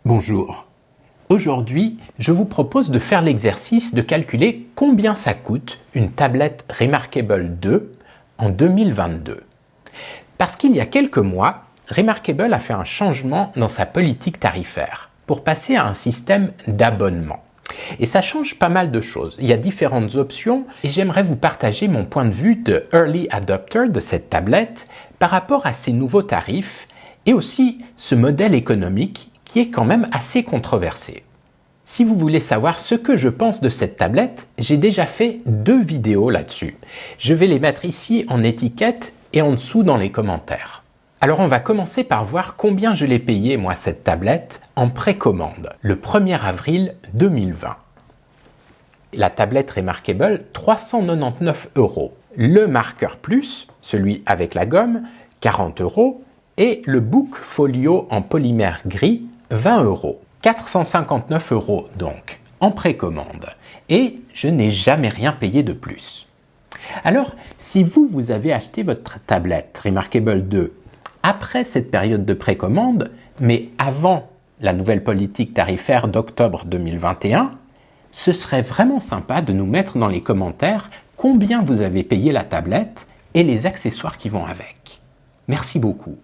Bonjour. Aujourd'hui, je vous propose de faire l'exercice de calculer combien ça coûte une tablette Remarkable 2 en 2022. Parce qu'il y a quelques mois, Remarkable a fait un changement dans sa politique tarifaire pour passer à un système d'abonnement. Et ça change pas mal de choses. Il y a différentes options et j'aimerais vous partager mon point de vue de early adopter de cette tablette par rapport à ces nouveaux tarifs et aussi ce modèle économique qui est quand même assez controversé. Si vous voulez savoir ce que je pense de cette tablette, j'ai déjà fait 2 vidéos là-dessus. Je vais les mettre ici en étiquette et en dessous dans les commentaires. Alors on va commencer par voir combien je l'ai payé moi cette tablette en précommande, le 1er avril 2020. La tablette Remarkable, 399 €. Le marqueur plus, celui avec la gomme, 40 € et le Book Folio en polymère gris, 20 €. 459 € donc, en précommande. Et je n'ai jamais rien payé de plus. Alors, si vous avez acheté votre tablette Remarkable 2 après cette période de précommande, mais avant la nouvelle politique tarifaire d'octobre 2021, ce serait vraiment sympa de nous mettre dans les commentaires combien vous avez payé la tablette et les accessoires qui vont avec. Merci beaucoup.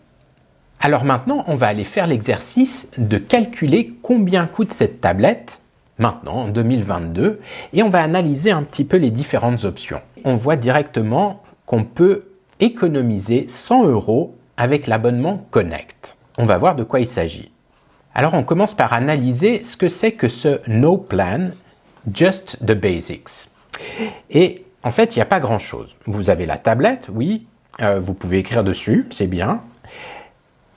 Alors maintenant, on va aller faire l'exercice de calculer combien coûte cette tablette, maintenant en 2022, et on va analyser un petit peu les différentes options. On voit directement qu'on peut économiser 100 € avec l'abonnement Connect. On va voir de quoi il s'agit. Alors on commence par analyser ce que c'est que ce No Plan, Just the Basics. Et en fait, il n'y a pas grand-chose. Vous avez la tablette, oui, vous pouvez écrire dessus, c'est bien.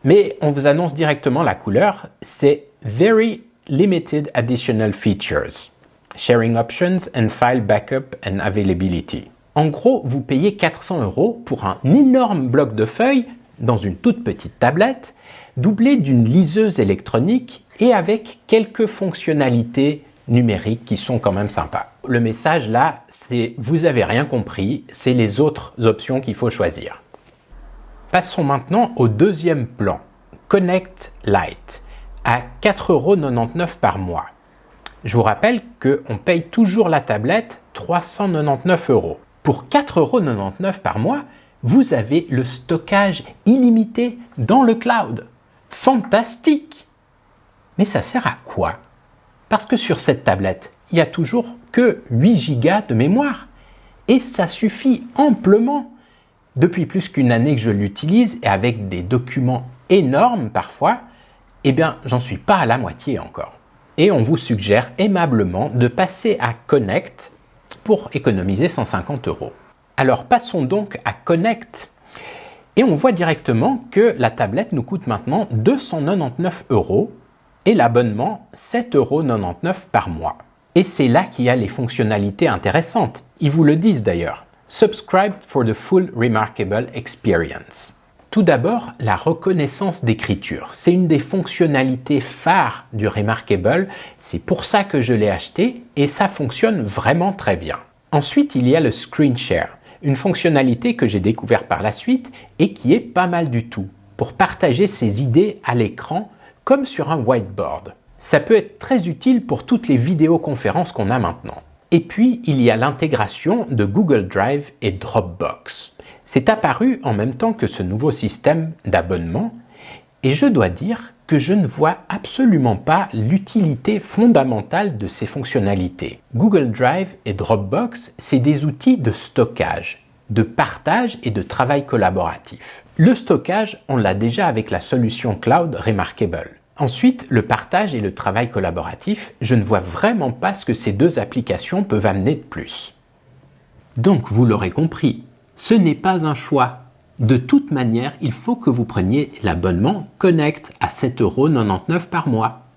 Mais on vous annonce directement la couleur, c'est Very Limited Additional Features, Sharing Options and File Backup and Availability. En gros, vous payez 400 € pour un énorme bloc de feuilles dans une toute petite tablette, doublé d'une liseuse électronique et avec quelques fonctionnalités numériques qui sont quand même sympas. Le message là, c'est vous avez rien compris, c'est les autres options qu'il faut choisir. Passons maintenant au deuxième plan, Connect Lite, à 4,99 € par mois. Je vous rappelle qu'on paye toujours la tablette 399 €. Pour 4,99 € par mois, vous avez le stockage illimité dans le cloud. Fantastique! Mais ça sert à quoi? Parce que sur cette tablette, il n'y a toujours que 8 Go de mémoire. Et ça suffit amplement. Depuis plus qu'une année que je l'utilise et avec des documents énormes parfois, eh bien, j'en suis pas à la moitié encore. Et on vous suggère aimablement de passer à Connect pour économiser 150 €. Alors passons donc à Connect et on voit directement que la tablette nous coûte maintenant 299 € et l'abonnement 7,99 € par mois. Et c'est là qu'il y a les fonctionnalités intéressantes. Ils vous le disent d'ailleurs. Subscribe for the full Remarkable experience. Tout d'abord, la reconnaissance d'écriture. C'est une des fonctionnalités phares du Remarkable. C'est pour ça que je l'ai acheté et ça fonctionne vraiment très bien. Ensuite, il y a le Screen Share, une fonctionnalité que j'ai découvert par la suite et qui est pas mal du tout pour partager ses idées à l'écran comme sur un whiteboard. Ça peut être très utile pour toutes les vidéoconférences qu'on a maintenant. Et puis, il y a l'intégration de Google Drive et Dropbox. C'est apparu en même temps que ce nouveau système d'abonnement et je dois dire que je ne vois absolument pas l'utilité fondamentale de ces fonctionnalités. Google Drive et Dropbox, c'est des outils de stockage, de partage et de travail collaboratif. Le stockage, on l'a déjà avec la solution cloud Remarkable. Ensuite, le partage et le travail collaboratif, je ne vois vraiment pas ce que ces 2 applications peuvent amener de plus. Donc, vous l'aurez compris, ce n'est pas un choix. De toute manière, il faut que vous preniez l'abonnement Connect à 7,99 € par mois.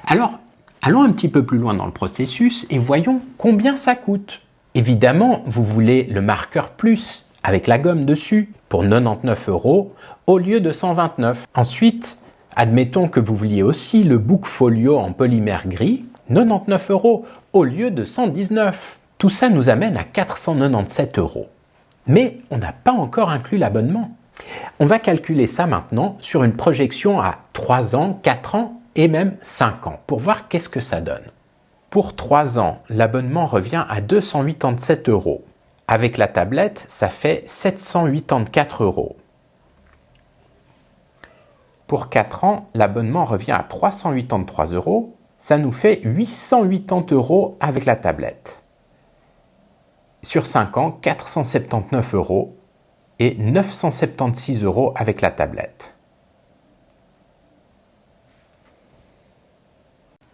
Alors, allons un petit peu plus loin dans le processus et voyons combien ça coûte. Évidemment, vous voulez le marqueur plus avec la gomme dessus pour 99 € au lieu de 129 €. Ensuite, admettons que vous vouliez aussi le Book Folio en polymère gris, 99 € au lieu de 119 €. Tout ça nous amène à 497 €. Mais on n'a pas encore inclus l'abonnement. On va calculer ça maintenant sur une projection à 3 ans, 4 ans et même 5 ans pour voir qu'est-ce que ça donne. Pour 3 ans, l'abonnement revient à 287 €. Avec la tablette, ça fait 784 €. Pour 4 ans, l'abonnement revient à 383 €. Ça nous fait 880 € avec la tablette. Sur 5 ans, 479 € et 976 € avec la tablette.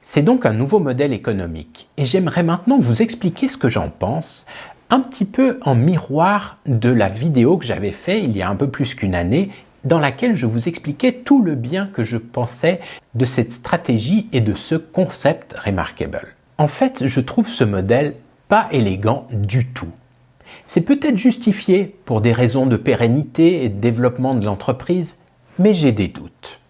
C'est donc un nouveau modèle économique et j'aimerais maintenant vous expliquer ce que j'en pense, un petit peu en miroir de la vidéo que j'avais fait il y a un peu plus qu'une année, dans laquelle je vous expliquais tout le bien que je pensais de cette stratégie et de ce concept Remarkable. En fait, je trouve ce modèle pas élégant du tout. C'est peut-être justifié pour des raisons de pérennité et de développement de l'entreprise, mais j'ai des doutes.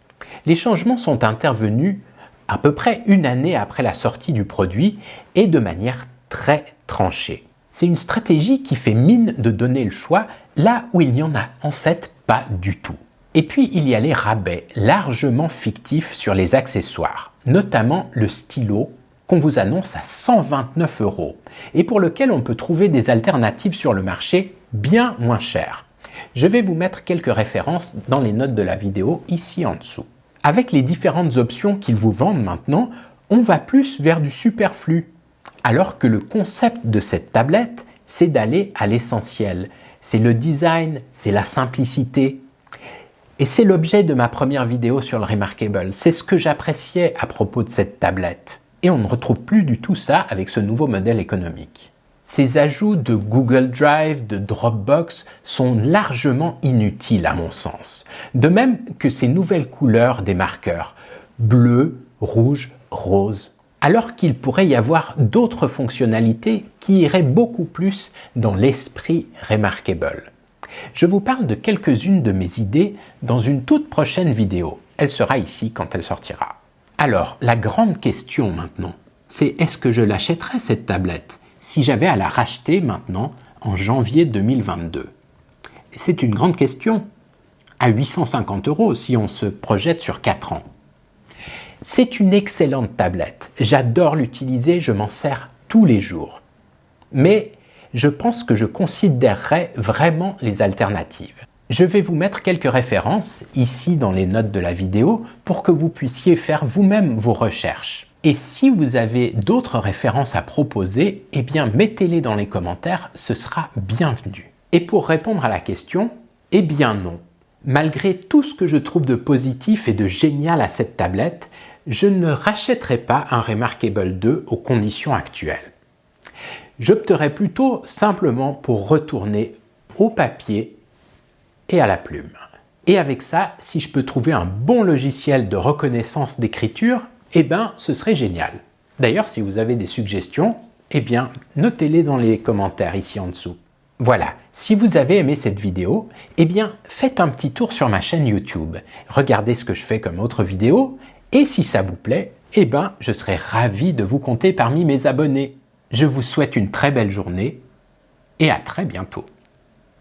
Les changements sont intervenus à peu près une année après la sortie du produit et de manière très tranchée. C'est une stratégie qui fait mine de donner le choix là où il n'y en a en fait pas du tout. Et puis il y a les rabais largement fictifs sur les accessoires, notamment le stylo qu'on vous annonce à 129 € et pour lequel on peut trouver des alternatives sur le marché bien moins chères. Je vais vous mettre quelques références dans les notes de la vidéo ici en dessous. Avec les différentes options qu'ils vous vendent maintenant, on va plus vers du superflu. Alors que le concept de cette tablette, c'est d'aller à l'essentiel. C'est le design, c'est la simplicité. Et c'est l'objet de ma première vidéo sur le Remarkable. C'est ce que j'appréciais à propos de cette tablette. Et on ne retrouve plus du tout ça avec ce nouveau modèle économique. Ces ajouts de Google Drive, de Dropbox sont largement inutiles à mon sens. De même que ces nouvelles couleurs des marqueurs, bleu, rouge, rose. Alors qu'il pourrait y avoir d'autres fonctionnalités qui iraient beaucoup plus dans l'esprit Remarkable. Je vous parle de quelques-unes de mes idées dans une toute prochaine vidéo. Elle sera ici quand elle sortira. Alors, la grande question maintenant, c'est est-ce que je l'achèterais cette tablette si j'avais à la racheter maintenant en janvier 2022? C'est une grande question, à 850 € si on se projette sur 4 ans. C'est une excellente tablette, j'adore l'utiliser, je m'en sers tous les jours. Mais je pense que je considérerais vraiment les alternatives. Je vais vous mettre quelques références ici dans les notes de la vidéo pour que vous puissiez faire vous-même vos recherches. Et si vous avez d'autres références à proposer, eh bien mettez-les dans les commentaires, ce sera bienvenu. Et pour répondre à la question, eh bien non. Malgré tout ce que je trouve de positif et de génial à cette tablette, je ne rachèterai pas un Remarkable 2 aux conditions actuelles. J'opterai plutôt simplement pour retourner au papier et à la plume. Et avec ça, si je peux trouver un bon logiciel de reconnaissance d'écriture, eh bien, ce serait génial. D'ailleurs, si vous avez des suggestions, eh bien, notez-les dans les commentaires ici en dessous. Voilà, si vous avez aimé cette vidéo, eh bien, faites un petit tour sur ma chaîne YouTube. Regardez ce que je fais comme autres vidéos, et si ça vous plaît, eh bien, je serai ravi de vous compter parmi mes abonnés. Je vous souhaite une très belle journée, et à très bientôt.